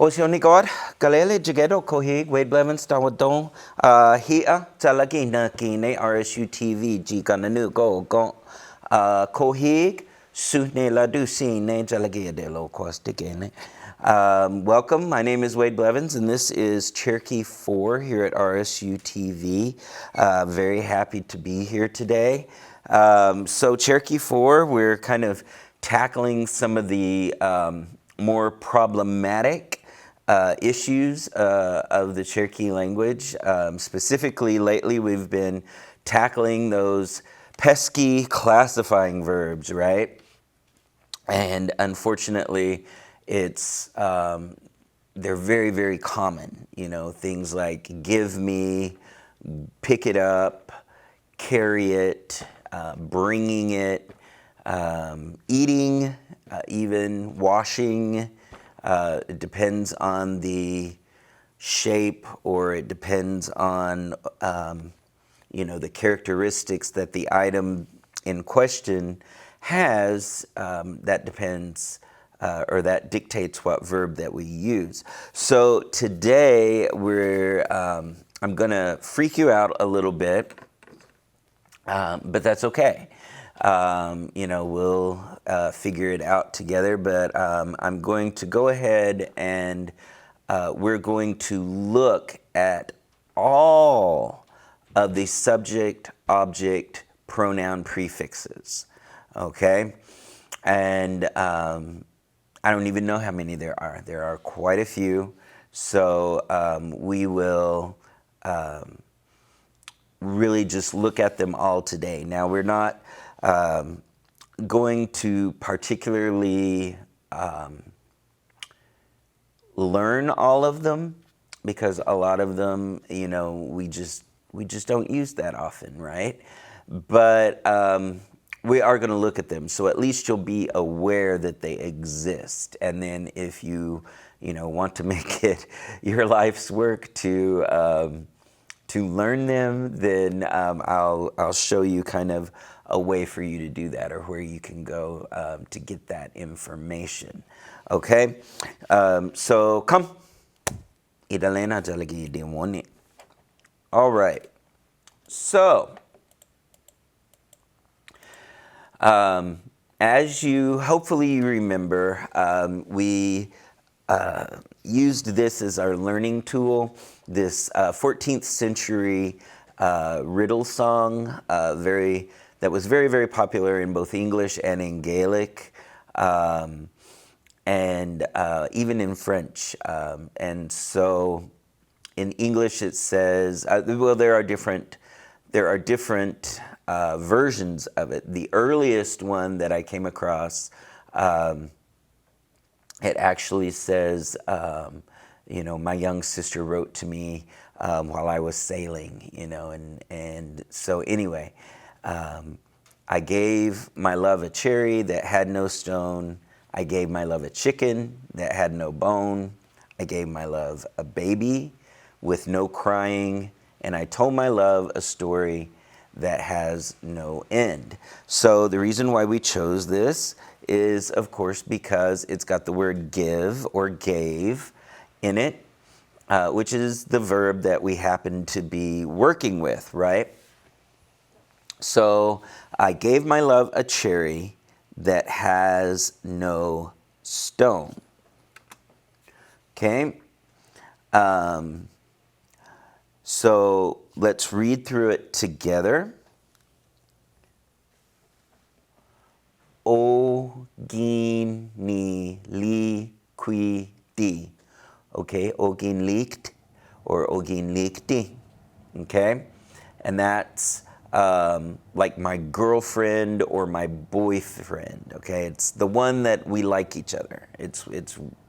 Oceanicor, Galele Jagedo Kohig, Wade Blevins, Tawadon, Hia, Talagina, Kine, RSU TV, Gigananu, Go, Kohig, Sune La Ducine, Jalagia de Lo Costigene. Welcome, my name is Wade Blevins, and this is Cherokee 4 here at RSU TV. Very happy to be here today. So Cherokee 4, we're kind of tackling some of the more problematic issues of the Cherokee language. Specifically, lately we've been tackling those pesky classifying verbs, right? And unfortunately, it's they're very, very common. You know, things like give me, pick it up, carry it, bringing it, eating, even washing. It depends on the shape, or it depends on you know, the characteristics that the item in question has. That depends or that dictates what verb that we use. So today I'm gonna freak you out a little bit, but that's okay. You know, we'll figure it out together, but I'm going to go ahead and we're going to look at all of the subject, object, pronoun prefixes, okay? And I don't even know how many there are. There are quite a few, so we will really just look at them all today. Now, we're not going to particularly learn all of them, because a lot of them, you know, we just don't use that often, right? But we are going to look at them, so at least you'll be aware that they exist. And then if you know, want to make it your life's work to learn them, then I'll show you kind of a way for you to do that, or where you can go to get that information. Okay, so come. All right, so as you hopefully remember, we used this as our learning tool, this 14th century riddle song, that was very, very popular in both English and in Gaelic, and even in French. And so in English it says, well, there are different versions of it. The earliest one that I came across, it actually says, you know, my young sister wrote to me while I was sailing, you know, and so anyway, I gave my love a cherry that had no stone. I gave my love a chicken that had no bone. I gave my love a baby with no crying. And I told my love a story that has no end. So the reason why we chose this is, of course, because it's got the word give or gave in it, which is the verb that we happen to be working with, right? So I gave my love a cherry that has no stone. Okay? So let's read through it together. O gin ni li qui di. Okay, o gin licht or o gin lichti. Okay? And that's like my girlfriend or my boyfriend, okay? It's the one that we like each other. It's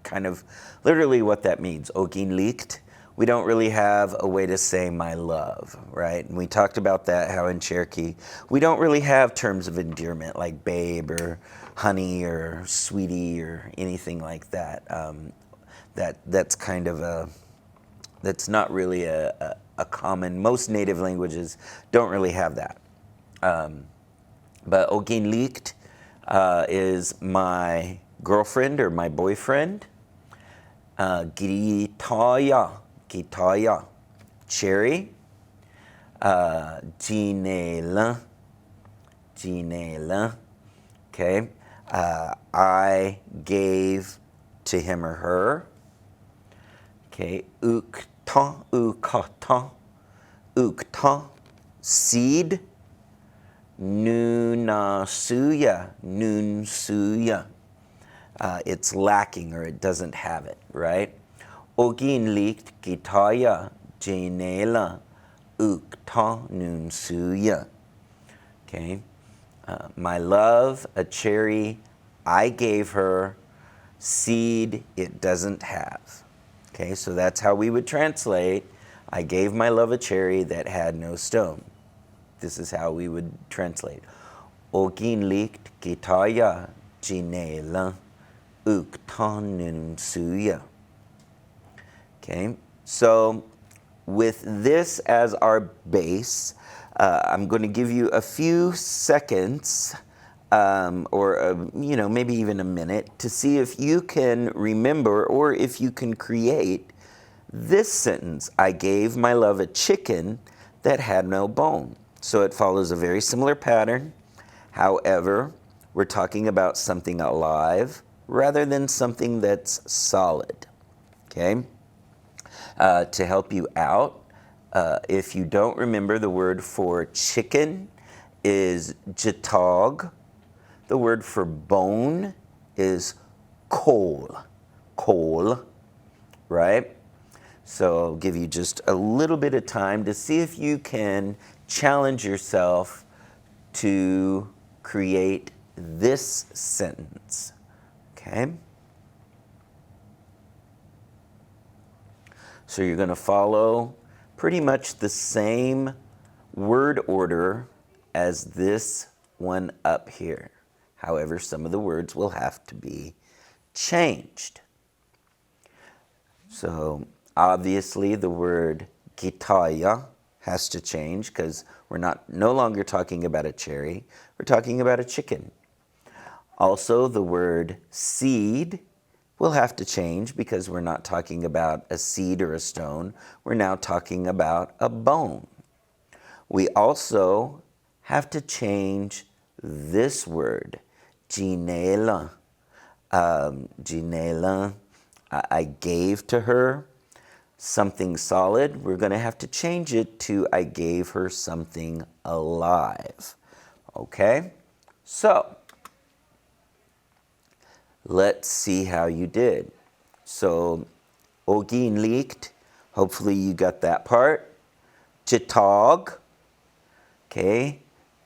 kind of literally what that means, ogin licht. We don't really have a way to say my love, right? And we talked about that, how in Cherokee, we don't really have terms of endearment like babe or honey or sweetie or anything like that. That's kind of that's not really a common, most native languages don't really have that. But ogin licht is my girlfriend or my boyfriend. Gitaya, cherry. Ginela, okay. I gave to him or her. Okay, ukta, seed. Nunsuya. It's lacking or it doesn't have it, right? Ogin liegt gitaya janela ukta nunsuya. Okay. My love, a cherry, I gave her, seed it doesn't have. Okay, so that's how we would translate, I gave my love a cherry that had no stone. This is how we would translate. Ogin liegt gitaya janela ukta nunsuya. Okay, so with this as our base, I'm going to give you a few seconds or maybe even a minute to see if you can remember or if you can create this sentence. I gave my love a chicken that had no bone. So it follows a very similar pattern. However, we're talking about something alive rather than something that's solid. Okay? To help you out, if you don't remember, the word for chicken is jatog. The word for bone is coal, right? So I'll give you just a little bit of time to see if you can challenge yourself to create this sentence, okay? So you're going to follow pretty much the same word order as this one up here. However, some of the words will have to be changed. So obviously the word gitaya has to change because we're no longer talking about a cherry, we're talking about a chicken. Also, the word seed will have to change because we're not talking about a seed or a stone, we're now talking about a bone. We also have to change this word, ginela. Ginela, I gave to her something solid. We're going to have to change it to I gave her something alive. Okay? So, let's see how you did. So, ogin liegt, hopefully you got that part. Jitog, okay.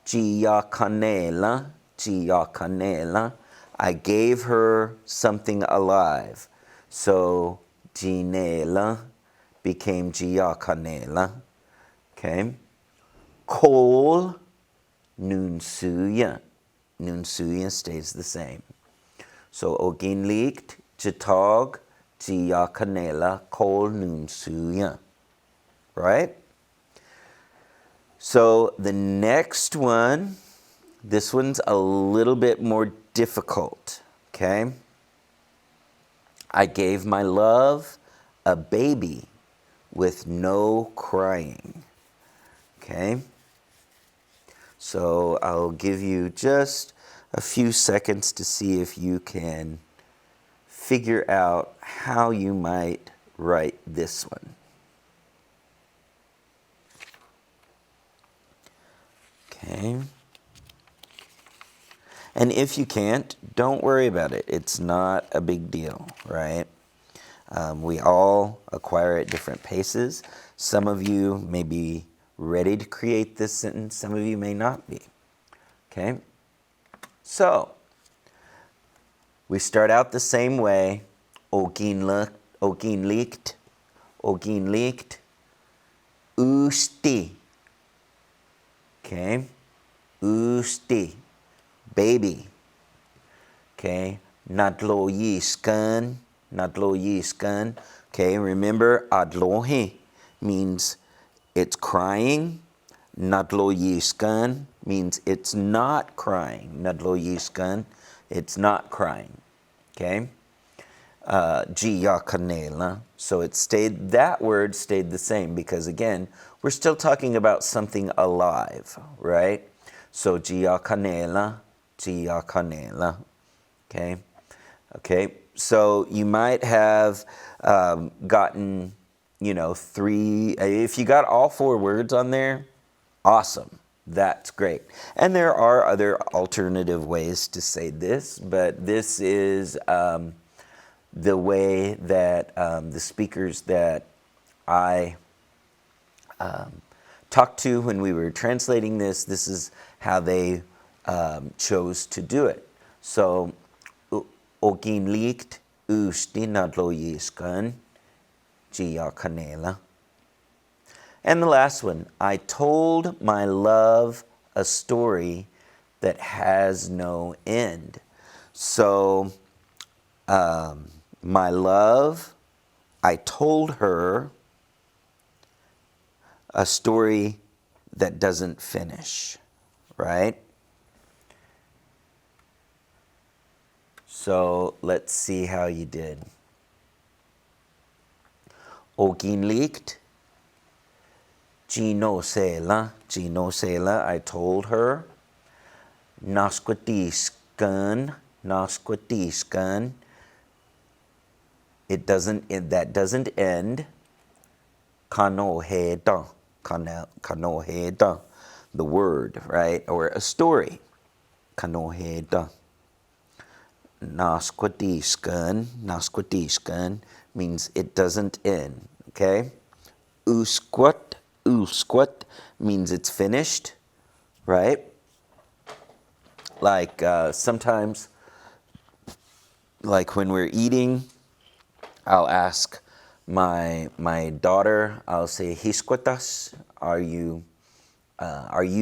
Gia canela, I gave her something alive. So, ginela became gia canela, okay. Coal, nunsuya. Nunsuya stays the same. So, ogin liegt, jitog, gia canela, coal, nunsuya. Right? So the next one, this one's a little bit more difficult, okay? I gave my love a baby with no crying, okay? So I'll give you just a few seconds to see if you can figure out how you might write this one. Okay. And if you can't, don't worry about it. It's not a big deal, right? We all acquire at different paces. Some of you may be ready to create this sentence. Some of you may not be. Okay? So, we start out the same way. Ogin liegt, usti. Okay? Usti, baby. Okay? Nadlo yiskan. Okay, remember, adlohi means it's crying. Nadlo yiskan means it's not crying. Nadlo yiskan, it's not crying. Okay? Gia So it stayed, that word stayed the same because again, we're still talking about something alive, right? So Gia Canela. Okay. Okay. So you might have gotten, three, if you got all four words on there, awesome. That's great. And there are other alternative ways to say this, but this is the way that the speakers that I talked to when we were translating this is how they chose to do it. So, ogin liegt ustinadloyiskan gia canela. And the last one, I told my love a story that has no end. So, my love, I told her a story that doesn't finish, right? So let's see how you did. Ogin liegt, Gino Sela, I told her. Nasquatiskan, that doesn't end. Kanoheda, the word, right? Or a story. Kanoheda. Nasquatiskan means it doesn't end, okay? Usquat means it's finished, right? Like sometimes, like when we're eating, I'll ask my daughter, I'll say, Hisquatas, are you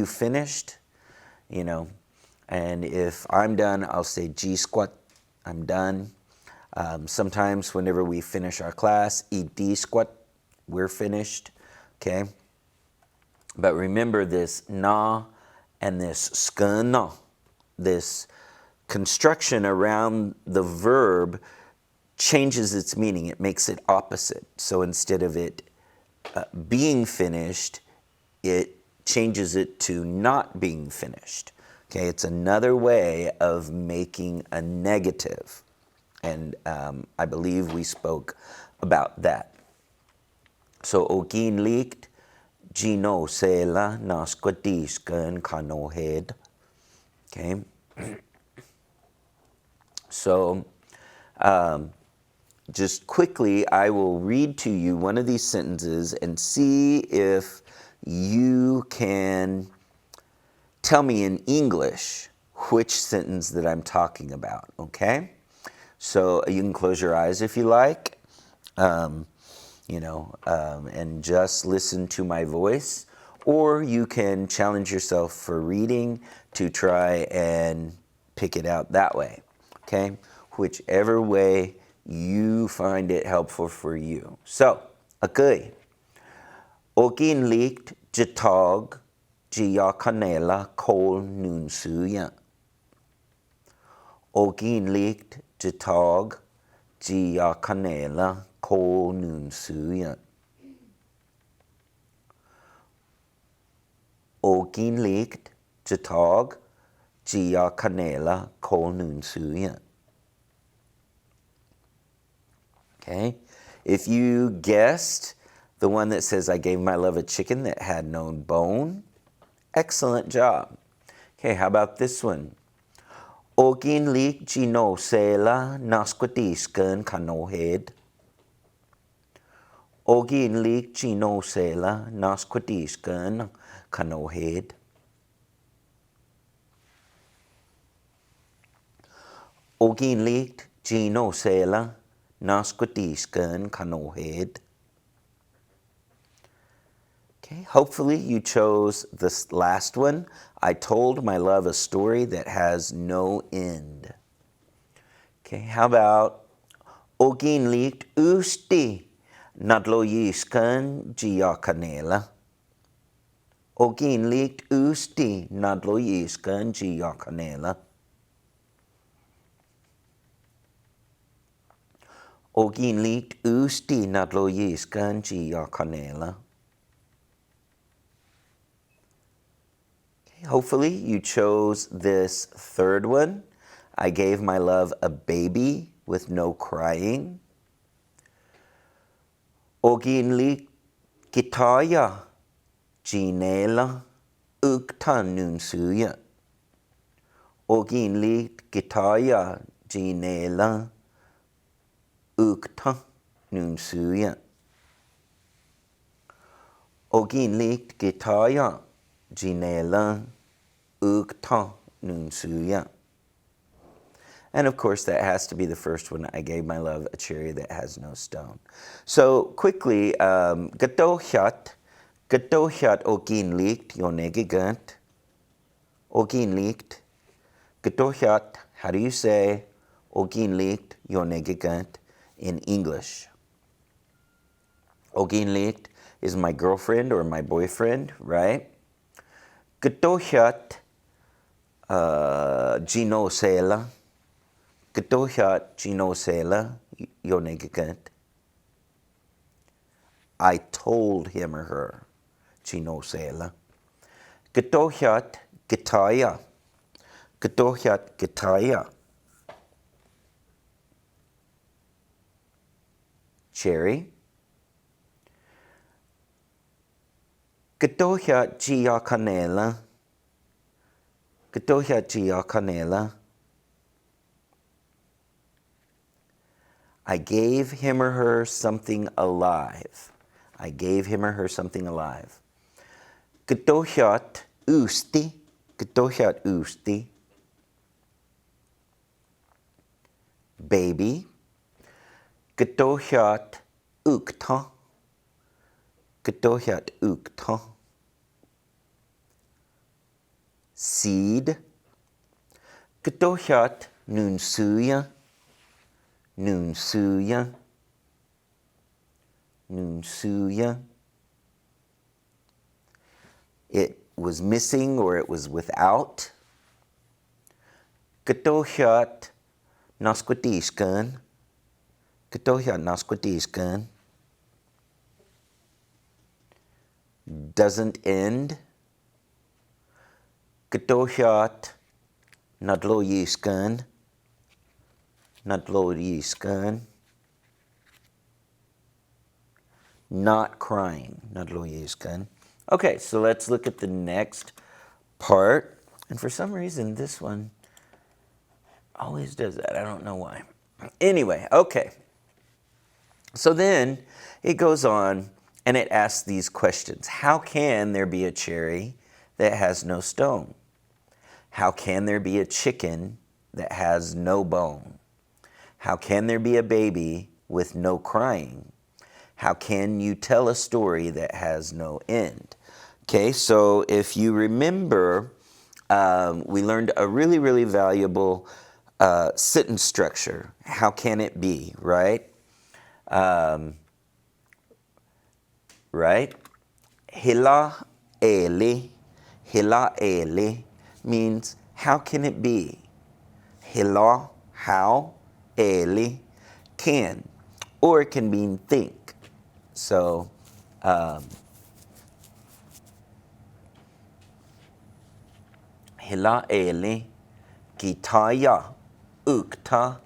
finished? And if I'm done, I'll say, G-squat, I'm done. Sometimes whenever we finish our class, D-squat, we're finished, okay? But remember this na and this skana, this construction around the verb changes its meaning. It makes it opposite. So instead of it being finished, it changes it to not being finished. Okay, it's another way of making a negative. And I believe we spoke about that. So ogin liegt, Gino sela nasquatiskan kanohed. Okay. So just quickly, I will read to you one of these sentences and see if you can tell me in English which sentence that I'm talking about, okay? So you can close your eyes if you like, and just listen to my voice, or you can challenge yourself for reading to try and pick it out that way, okay? Whichever way you find it helpful for you. So, okay. Ogin liegt getag gia canela kol nun suya. Ogin liegt getag gia canela kol nun suya. Ogin liegt getag gia canela kol nun suya. Okay, if you guessed the one that says, I gave my love a chicken that had no bone, excellent job. Okay, how about this one? Ogin liegt gino sela nasquatiskan kanohed. Ogin liegt gino sela nasquatiskan kanohed. Ogin liegt gino sela nasquatiskan kanohed. Okay, hopefully you chose this last one. I told my love a story that has no end. Okay, how about Ogin liegt usti nadloyiskan gia canela. Ogin liegt usti nadloyiskan gia canela. Ogin likt usti nadloyis ganji yakanela. Hopefully you chose this third one. I gave my love a baby with no crying. Ogin likt gitaya ginela ukta nunsuya. Ogin likt gitaya ginela ukta nunsuya. Ogin likt gitaya ginela ukta nunsuya. And of course, that has to be the first one. I gave my love a cherry that has no stone. So quickly, gatohyat ogin likt yonegigant. Ogin likt. Gatohyat, how do you say ogin likt yonegigant in English? Ogin likt is my girlfriend or my boyfriend, right? Gatohyat ginosela. Gatohyat ginosela yonegigant. I told him or her ginosela. Gatohyat gitaya. Gatohyat gitaya. Cherry. Gatohyat gia canela. Gatohyat gia canela. I gave him or her something alive. I gave him or her something alive. Gatohyat usti. Gatohyat usti. Baby. Gatohyat ukta. Gatohyat ukta. Seed. Gatohyat nunsuya. Nunsuya. Nunsuya. It was missing or it was without. Gatohyat nasquatishkan. Gatohyat nasquatishkan. Doesn't end. Gatohyat nadloyiskan. Nadloyiskan. Not crying. Nadloyiskan. Okay, so let's look at the next part. And for some reason, this one always does that. I don't know why. Anyway, okay. So then it goes on and it asks these questions. How can there be a cherry that has no stone? How can there be a chicken that has no bone? How can there be a baby with no crying? How can you tell a story that has no end? Okay, so if you remember, we learned a really, really valuable sentence structure. How can it be, right? Right? Hila ele means how can it be? Hila, how, ele, can. Or it can mean think. So, hila ele gitaya ukta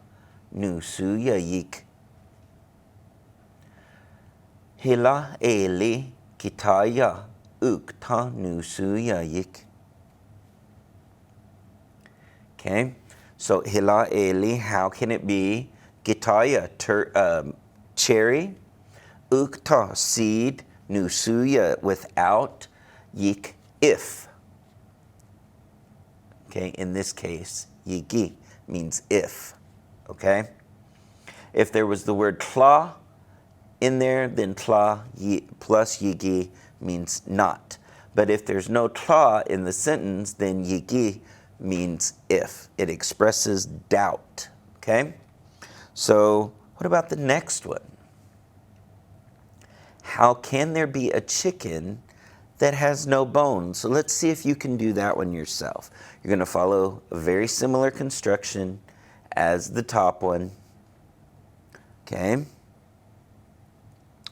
nusuya yik. Hila ele gitaya ukta nusuya yik. Okay, so hila eli, how can it be? Gitaya, cherry. Ukta, seed. Nusuya, without. Yik, if. Okay, in this case, yigi means if. Okay? If there was the word tla in there, then tla plus yigi means not. But if there's no tla in the sentence, then yigi means if. It expresses doubt. Okay? So, what about the next one? How can there be a chicken that has no bones? So let's see if you can do that one yourself. You're going to follow a very similar construction as the top one. Okay.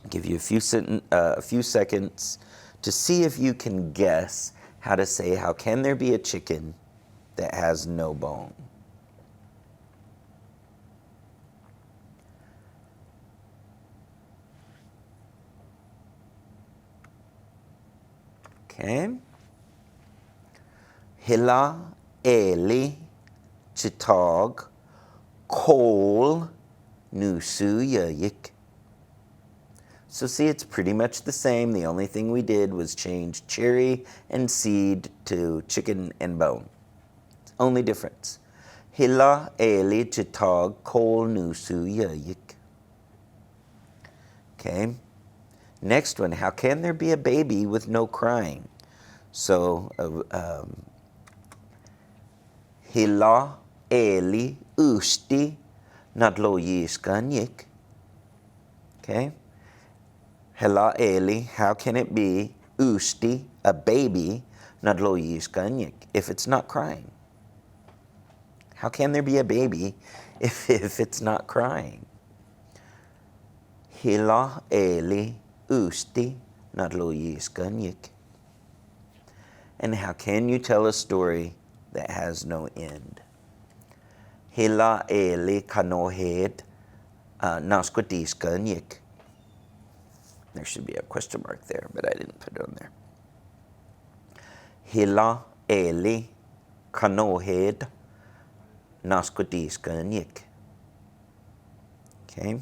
Give you a few seconds to see if you can guess how to say, how can there be a chicken that has no bone? Okay. Hila, Eli, Chitog, Kol, Nusu, Yayik. So see, it's pretty much the same. The only thing we did was change cherry and seed to chicken and bone. Only difference. Hila, Eli, Chitog, Kol, Nusu, Yayik. Okay. Next one, how can there be a baby with no crying? So, Hila, Eli, Usti, Nadlo Yiskanyik. Okay. Hela Eli, how can it be Usti, a baby, Nadlo Yiskanyik, if it's not crying? How can there be a baby if it's not crying? Hila Eli, Usti, Nadlo Yiskanyik. And how can you tell a story that has no end? Hila Eli Kanohed, Naskodiskanyik. There should be a question mark there, but I didn't put it on there. Hila Eli Kanohed Naskodiskanyik. Okay?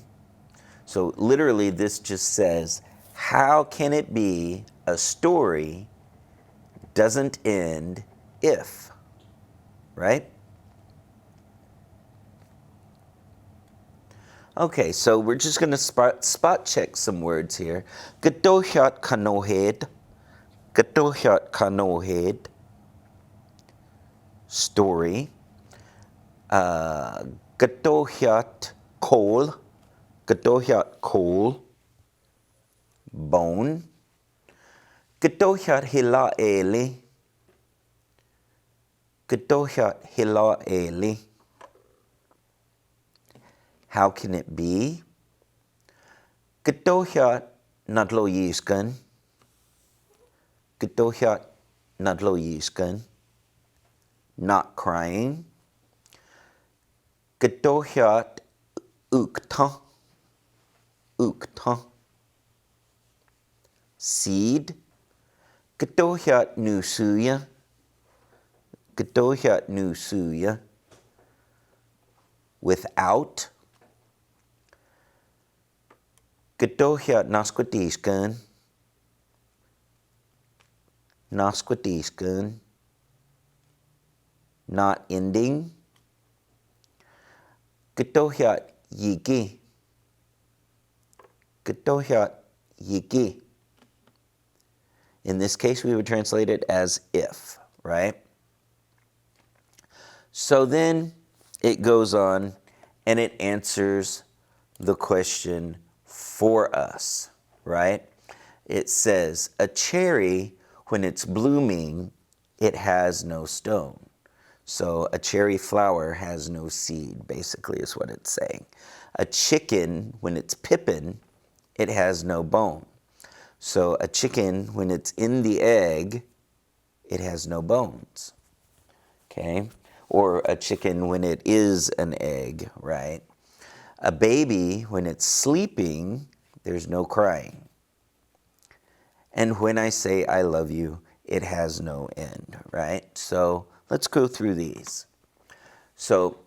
So literally this just says, how can it be a story doesn't end if, right? Okay, so we're just going to spot check some words here. Gatohyat kanohed, gatohyat kanohed, story. Gatohyat kol, gatohyat kol, bone. Gatohyat hila eli, gatohyat hila eli. How can it be? Gatohyat nadlo yiskan. Gatohyat nadlo yiskan. Not crying. Gatohyat ukta. Ukta. Seed. Gatohyat nusuya. Gatohyat nusuya. Without. Gatohyat naskwatiskan. Naskwatiskan. Not ending. Gatohyat yiki. Gatohyat yiki. In this case, we would translate it as if, right? So then it goes on and it answers the question for us, right? It says, a cherry, when it's blooming, it has no stone. So a cherry flower has no seed, basically is what it's saying. A chicken, when it's pippin', it has no bone. So a chicken, when it's in the egg, it has no bones, okay? Or a chicken when it is an egg, right? A baby, when it's sleeping, there's no crying. And when I say I love you, it has no end, right? So let's go through these. So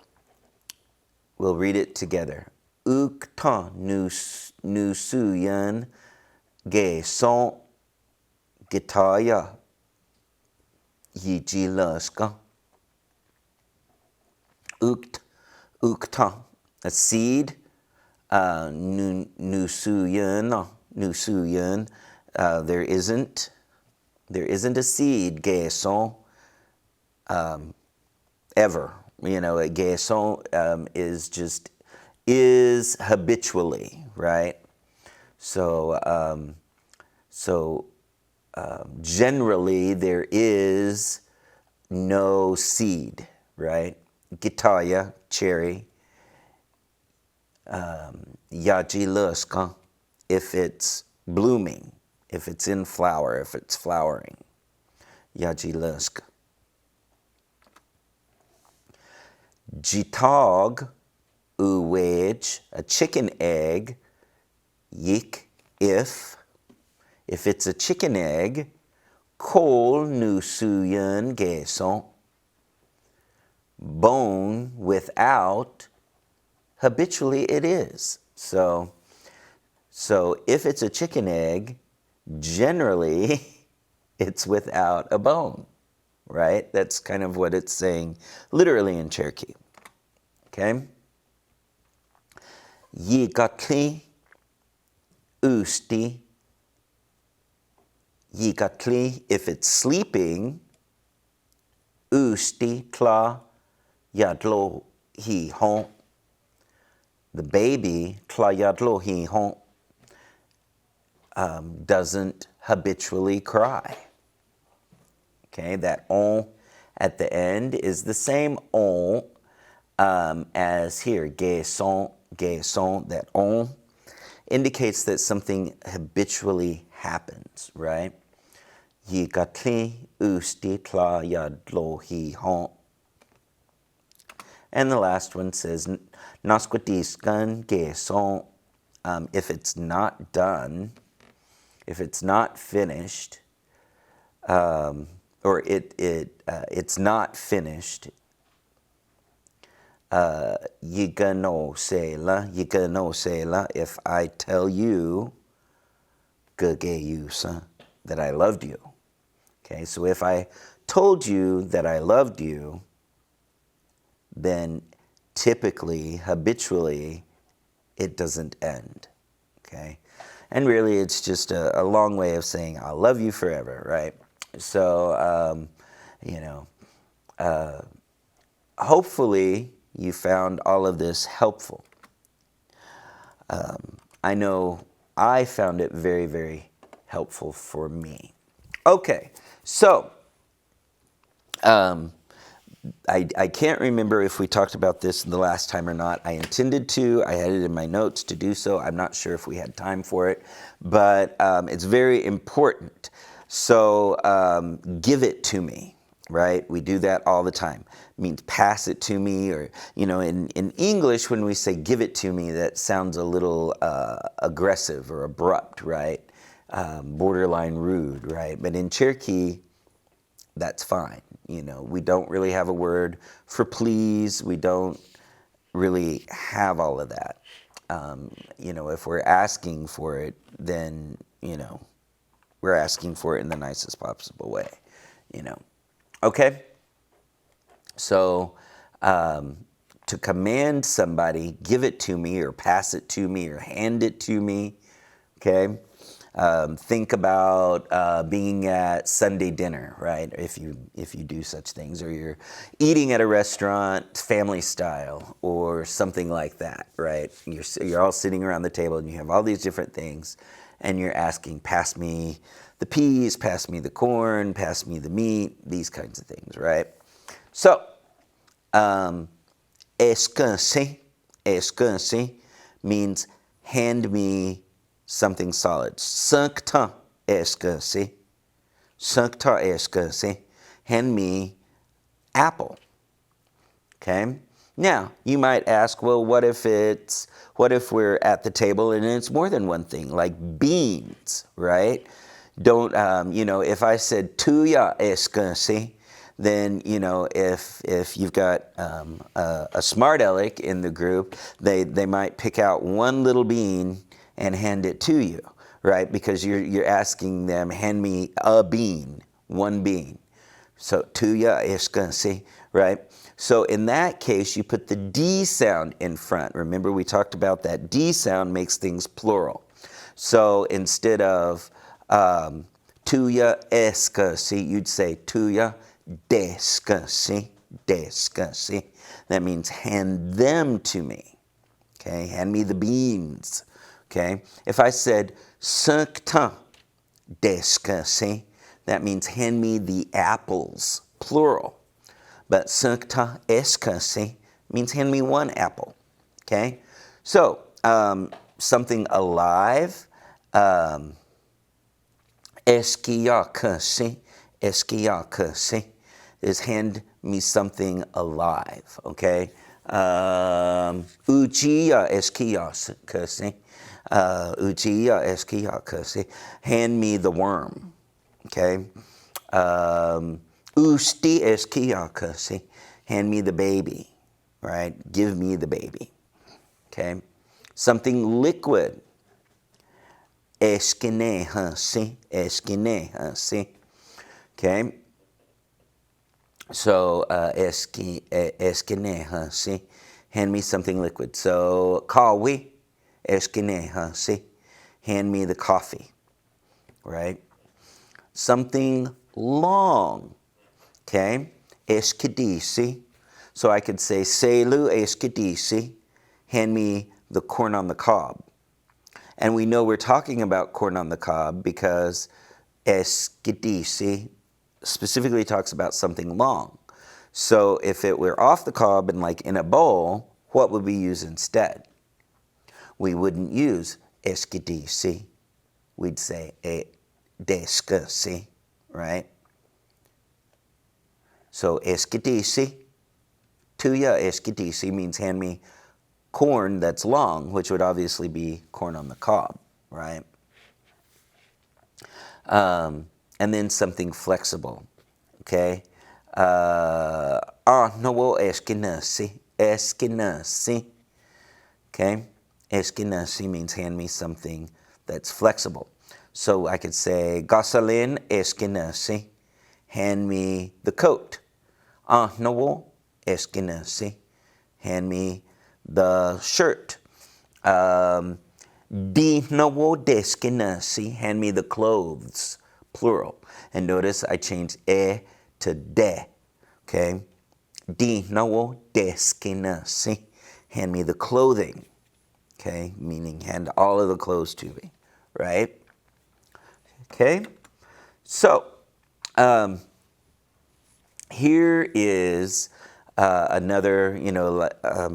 we'll read it together. Ukta nusuyan ge son gitaya yijilaska. Ukta, a seed. Nusuyan, there isn't a seed, gaison, ever. You know, a gaison is habitually, right? So, generally there is no seed, right? Gitaya, cherry. Yajiluska, if it's blooming, if it's in flower, if it's flowering. Yajilusk. Jitog, uwage, a chicken egg. Yik, if it's a chicken egg. Kol nusuyan geson. Bone, without. Habitually it is. So if it's a chicken egg, generally it's without a bone, right? That's kind of what it's saying literally in Cherokee. Okay? Yikatli, usti. Yikatli, if it's sleeping. Usti, tla, yadlo, hi, hon. The baby, tla, yadlo, hi, hon, doesn't habitually cry. Okay, that on at the end is the same on as here. Gaison, that on indicates that something habitually happens, right? Yikatli usti tla yadlo hi hon. And the last one says nasquatiskan gaison. If it's not done, if it's not finished, or it's not finished, yigano if I tell you, that I loved you. Okay, so if I told you that I loved you, then typically, habitually, it doesn't end. Okay, and really it's just a long way of saying I'll love you forever, right? So, hopefully you found all of this helpful. I know I found it very, very helpful for me. Okay, so I can't remember if we talked about this the last time or not. I intended to. I had it in my notes to do so. I'm not sure if we had time for it, but it's very important. So give it to me, right? We do that all the time. It means pass it to me, or, in English, when we say give it to me, that sounds a little aggressive or abrupt, right? Borderline rude, right? But in Cherokee, that's fine. We don't really have a word for please. We don't really have all of that. If we're asking for it, then, we're asking for it in the nicest possible way, Okay? So, to command somebody, give it to me, or pass it to me, or hand it to me, okay? Think about being at Sunday dinner, right? If you do such things, or you're eating at a restaurant, family style, or something like that, right? You're all sitting around the table, and you have all these different things, and you're asking, pass me the peas, pass me the corn, pass me the meat, these kinds of things, right? So, escanse means hand me something solid. Sancta escanse, hand me apple. Okay? Now, you might ask, well, what if we're at the table and it's more than one thing, like beans, right? Don't, if I said tuya escanse, then, if you've got a smart aleck in the group, they might pick out one little bean and hand it to you, right? Because you're asking them, hand me a bean, one bean. So, tuya escanse, right? So in that case, you put the D sound in front. Remember, we talked about that D sound makes things plural. So instead of tuya escanse, you'd say tuya descanse. That means hand them to me. Okay, hand me the beans. Okay, if I said sancta descanse, that means hand me the apples, plural. But sancta escanse means hand me one apple. Okay, So, something alive. Eskiakasi is hand me something alive, okay? Ujiya eskiakasi. Ujiya eskiakasi. Hand me the worm, okay? Usti eskiakasi. Hand me the baby, right? Give me the baby, okay? Something liquid. Eskinehasi. Okay? So, eskinehasi. Hand me something liquid. So, kawi. Eskinehasi. Hand me the coffee. Right? Something long. Okay? Eskidisi. So I could say, Selu eskidisi. Hand me the corn on the cob. And we know we're talking about corn on the cob because eskidisi specifically talks about something long. So if it were off the cob and like in a bowl, what would we use instead? We wouldn't use eskidisi. We'd say deskasi, right? So eskidisi, tuya eskidisi means hand me corn that's long, which would obviously be corn on the cob, right? And then something flexible, okay? No eskinasi, okay? Eskinasi means hand me something that's flexible. So I could say, gasolin eskinasi, hand me the coat. No eskinasi, hand me the shirt. Di nawo deskinasi, hand me the clothes, plural. And notice I changed to de, okay? Di nawo deskinasi, hand me the clothing, okay? Meaning hand all of the clothes to me, right? Okay? So, here is another,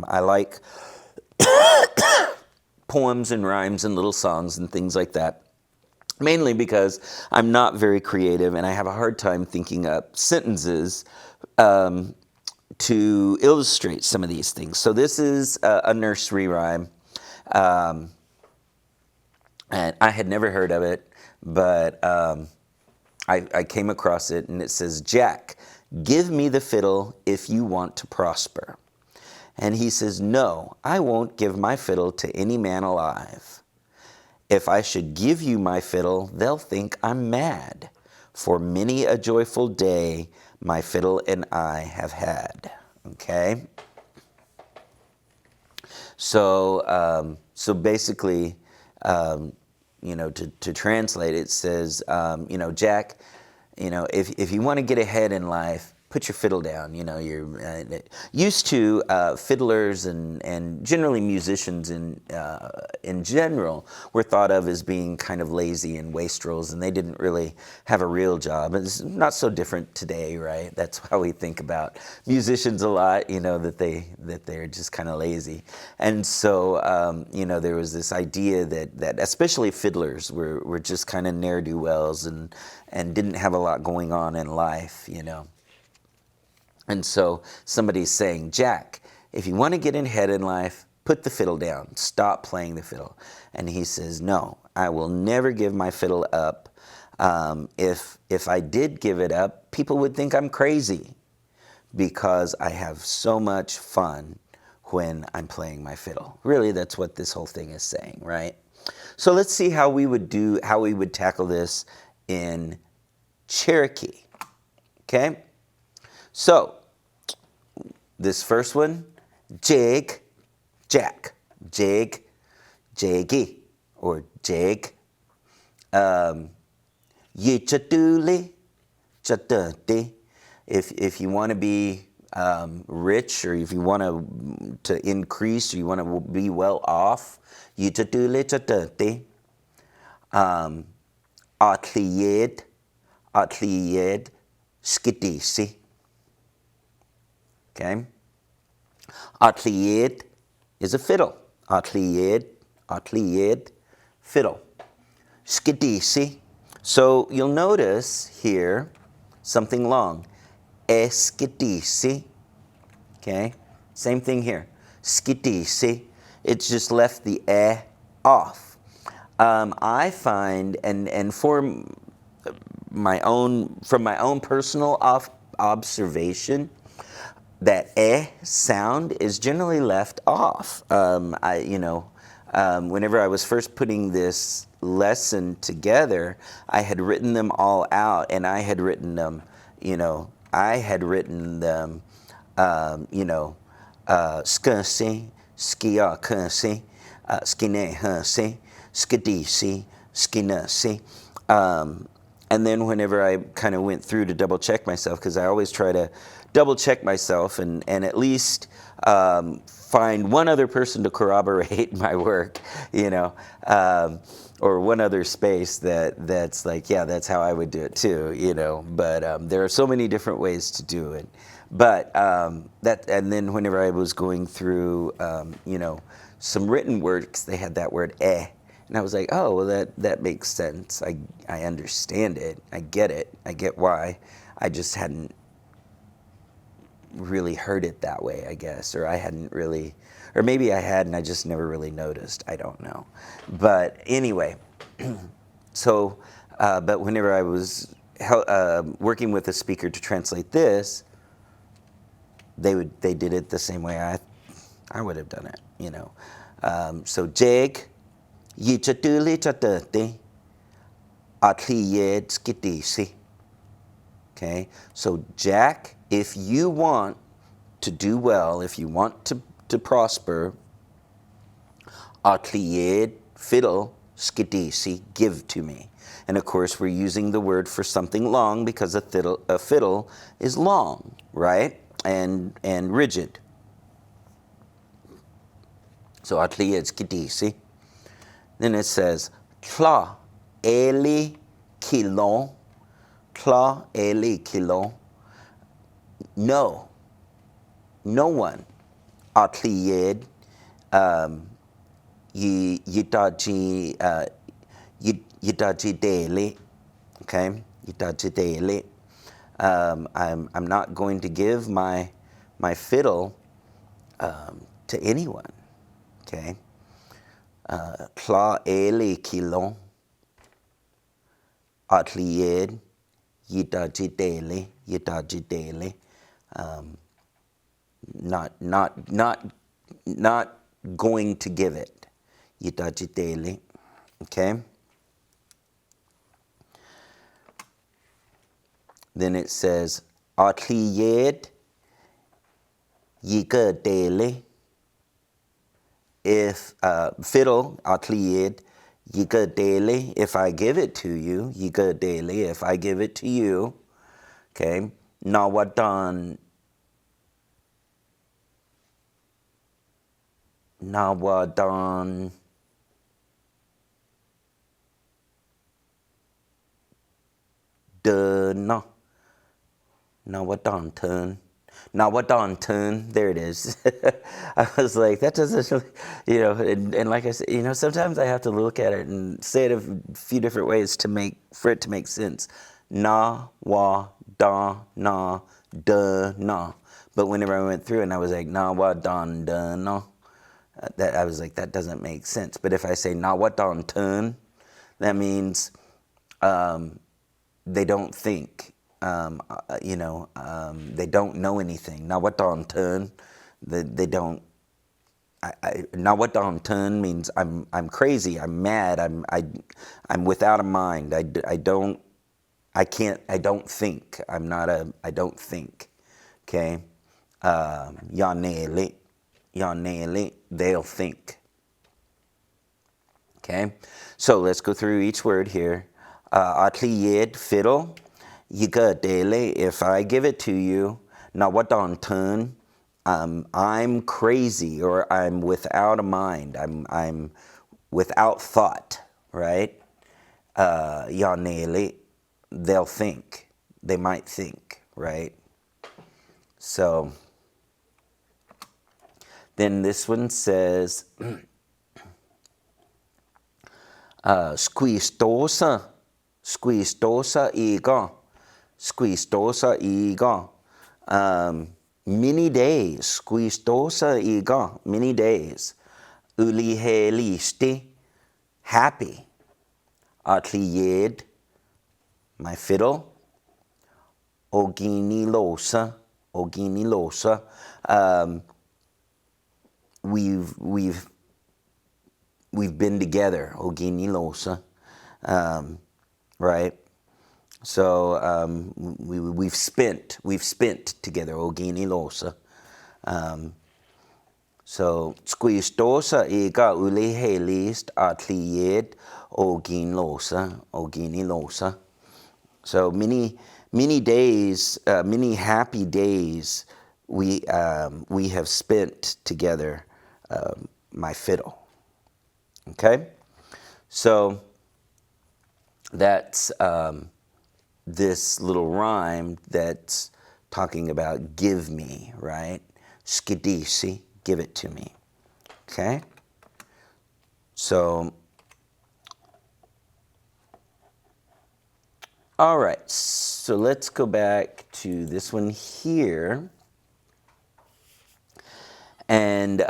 I like poems and rhymes and little songs and things like that. Mainly because I'm not very creative and I have a hard time thinking up sentences to illustrate some of these things. So this is a nursery rhyme. And I had never heard of it, but I came across it and it says, Jack, give me the fiddle if you want to prosper. And he says, no, I won't give my fiddle to any man alive. If I should give you my fiddle, they'll think I'm mad. For many a joyful day my fiddle and I have had. Okay? So, basically, to translate, it says, Jack, if you want to get ahead in life, put your fiddle down. You're used to fiddlers and generally musicians in general were thought of as being kind of lazy and wastrels, and they didn't really have a real job. It's not so different today, right? That's how we think about musicians a lot. That they're just kind of lazy, and so there was this idea that especially fiddlers were just kind of ne'er-do-wells and didn't have a lot going on in life, And so somebody's saying, Jack, if you want to get ahead in life, put the fiddle down. Stop playing the fiddle. And he says, no, I will never give my fiddle up. If I did give it up, people would think I'm crazy because I have so much fun when I'm playing my fiddle. Really, that's what this whole thing is saying, right? So let's see how we would tackle this in Cherokee. Okay? So, this first one, Jack, Jaggy, or Jag. Yichaduli, chadadi. If you want to be rich, or if you want to increase, or you want to be well off, yichaduli, chadadi. Atliyed, skidisi. Okay? Atliyed is a fiddle. Atliyed, fiddle. Skidisi. So you'll notice here something long. Eskidisi. Okay? Same thing here. Skidisi. It's just left the off. I find, and from my own personal observation, that sound is generally left off. Whenever I was first putting this lesson together, I had written them all out, and I had written them, skunsi, skia kunsi, skine hunsi, skidisi, skinusi. And then whenever I kind of went through to double check myself, because I always try to double check myself and at least find one other person to corroborate my work, or one other space that's like, yeah, that's how I would do it too, But there are so many different ways to do it. But and then whenever I was going through, some written works, they had that word And I was like, oh, well, that makes sense. I understand it. I get why. I just hadn't really heard it that way, I guess. Or I hadn't really, or maybe I had and I just never really noticed. I don't know. But anyway, so, but whenever I was working with a speaker to translate this, they did it the same way I would have done it, So Jake, Yichatuli chatati, atliyed skidisi. Okay, so Jack, if you want to do well, if you want to prosper, atliyed, fiddle, skidisi, give to me. And of course, we're using the word for something long because a fiddle is long, right? And rigid. So atliyed skidisi. Then it says, Tla eli kilon, Tla eli kilon. No one. Atliyed, yitaji daily. Okay, yitaji daily. I'm not going to give my fiddle to anyone. Okay. Tla eli kilon, atliyed, yitaji daily. Not going to give it. Yitaji daily. Okay. Then it says atliyed, yiga daily. If fiddle, atliyed, yiga daily, if I give it to you, yiga daily, if I give it to you, okay, nawadan nawadan turn, there it is. I was like, that doesn't, and like I said, sometimes I have to look at it and say it a few different ways for it to make sense. Na, wa, da, na, da, na. But whenever I went through and I was like, na, wa, dan, da, na, that I was like, that doesn't make sense. But if I say na, wa, dan, turn, that means they don't think. They don't know anything. Now what on turn, they don't. Now what on turn means I'm crazy. I'm mad. I'm without a mind. I don't think. I don't think. Okay. Yaneli, they'll think. Okay. So let's go through each word here. Atliyed, fiddle. Yiga daily, if I give it to you, nawadan turn, I'm crazy or I'm without a mind. I'm without thought, right? Yaneli, they'll think. They might think, right? So then this one says, Squistosa. Squistosa ego. Squistosa ego. Many days. Squistosa ego. Many days. Ulihelisti. Happy. Atliyed. My fiddle. Oginilosa. Oginilosa. We've been together. Oginilosa. Right? So we've spent together. Oginilosa. So squistosa ega ulihelist atlied oginilosa. So many days, many happy days we have spent together. My fiddle. Okay, so that's this little rhyme that's talking about give me, right? Skidisi, give it to me. Okay, so all right, so let's go back to this one here. And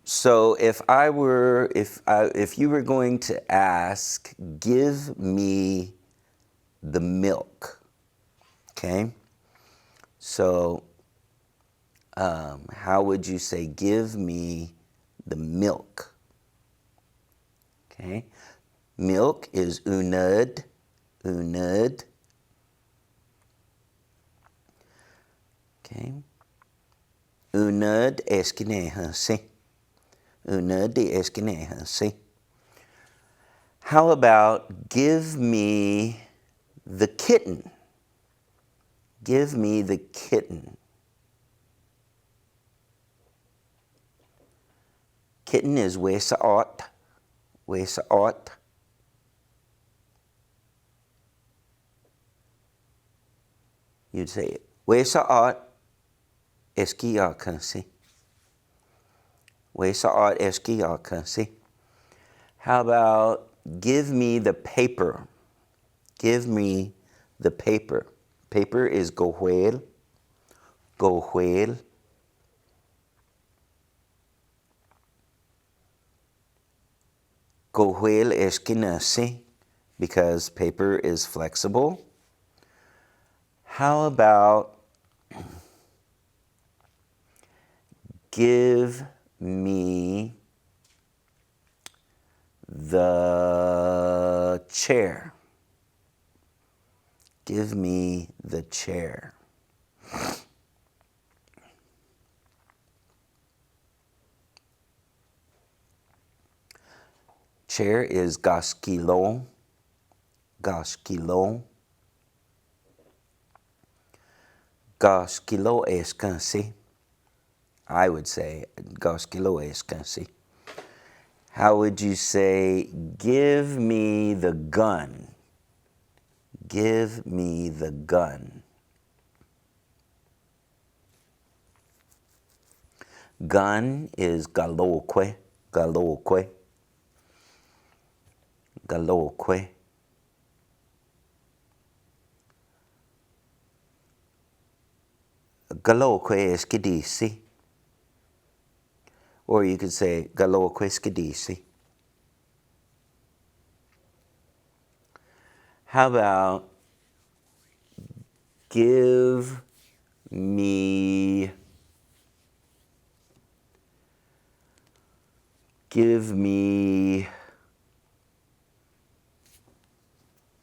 so if you were going to ask, give me the milk, okay? So how would you say, give me the milk? Okay, milk is unud. Okay, unud eskinehasi. Unud eskinehasi. How about give me the kitten? Give me the kitten. Kitten is wesaot. Wesaot. You'd say it. Wesaot eskiakasi. Wesaot eskiakasi. How about give me the paper? Give me the paper. Paper is gohuel. Gohuel. Gohuel eskinasi, because paper is flexible. How about give me the chair? Give me the chair. Chair is gaskilo. Gaskilo. Gaskilo eskansi. I would say gaskilo eskansi. How would you say, give me the gun? Give me the gun. Gun is galoque. Galoque. Galoque. Galoque eskedisi. Or you could say galoque eskedisi. How about give me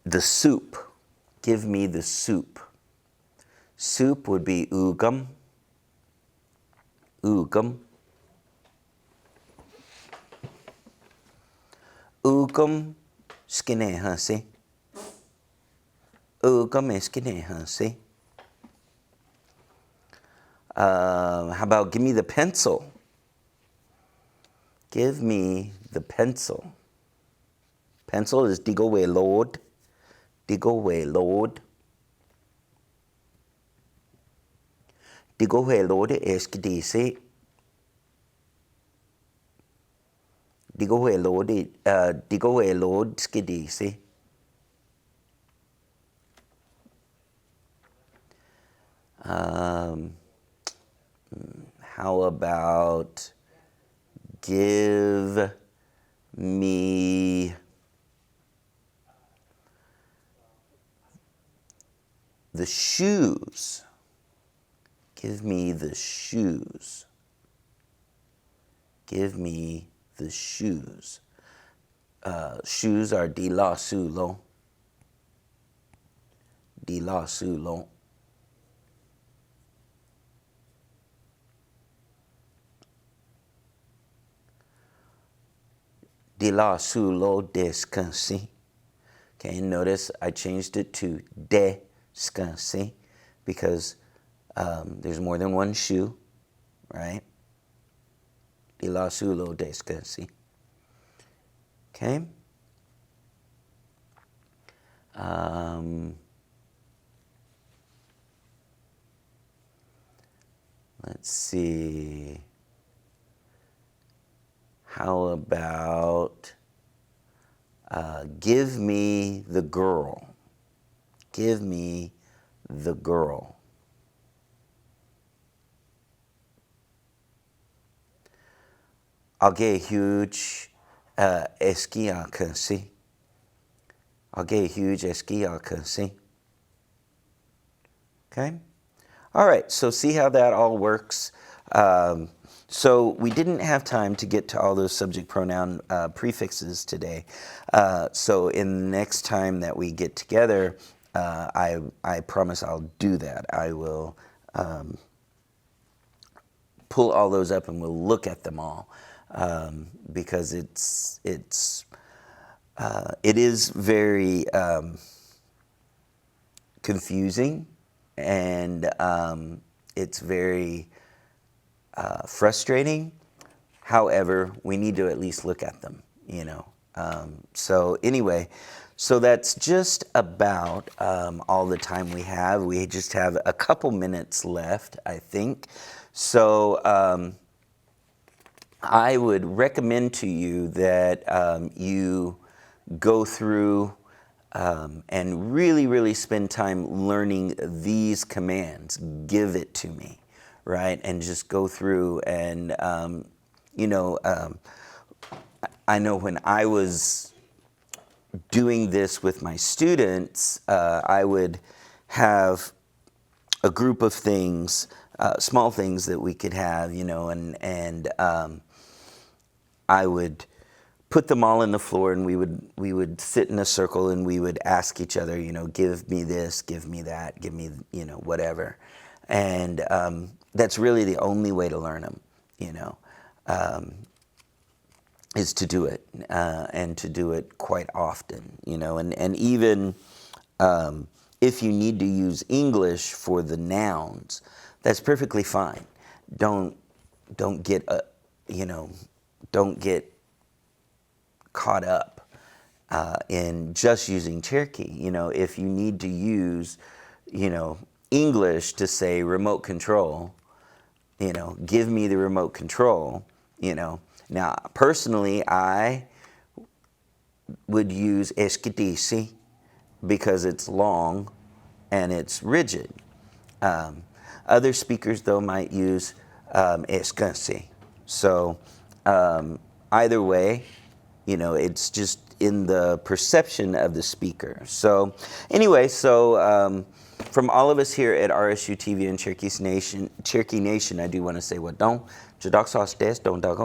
the soup. Give me the soup. Soup would be ugam. Ugam. Ugam skinehasi. Ugam eskinehasi. How about give me the pencil? Give me the pencil. Pencil is digowe lord. Digowe lord. Digowe lord eskidisi. Digo hello, digo hello, skidisi. How about give me the shoes? Give me the shoes. Give me the shoes. Shoes are di la su lo. Di la su lo. Di la su lo descansi. Okay, notice I changed it to descansi because there's more than one shoe, right? Di la su lo descansi. Okay. Let's see. How about give me the girl? Give me the girl. I'll get a huge esquiacancy. I'll get a huge esquiacancy. Okay? All right, so see how that all works. So we didn't have time to get to all those subject pronoun prefixes today. So in the next time that we get together, I promise I'll do that. I will pull all those up and we'll look at them all because it is very confusing and it's very frustrating. However, we need to at least look at them, you know. So anyway, so that's just about all the time we have. We just have a couple minutes left, I think. So I would recommend to you that you go through and really spend time learning these commands. Give it to me, right? And just go through and, I know when I was doing this with my students, I would have a group of things, small things that we could have, you know, and I would put them all on the floor and we would sit in a circle and we would ask each other, you know, give me this, give me that, give me, you know, whatever. And that's really the only way to learn them, you know, is to do it and to do it quite often, you know, and even if you need to use English for the nouns, that's perfectly fine. Don't get, don't get caught up in just using Cherokee. You know, if you need to use, you know, English to say remote control, you know, give me the remote control, you know. Now, personally, I would use esquidisi because it's long and it's rigid. Other speakers, though, might use escansi. So either way, you know, it's just in the perception of the speaker. So anyway, so from all of us here at RSU TV and Cherokee Nation, I do want to say, well, don't, Jadok Sauce Des, don't dog,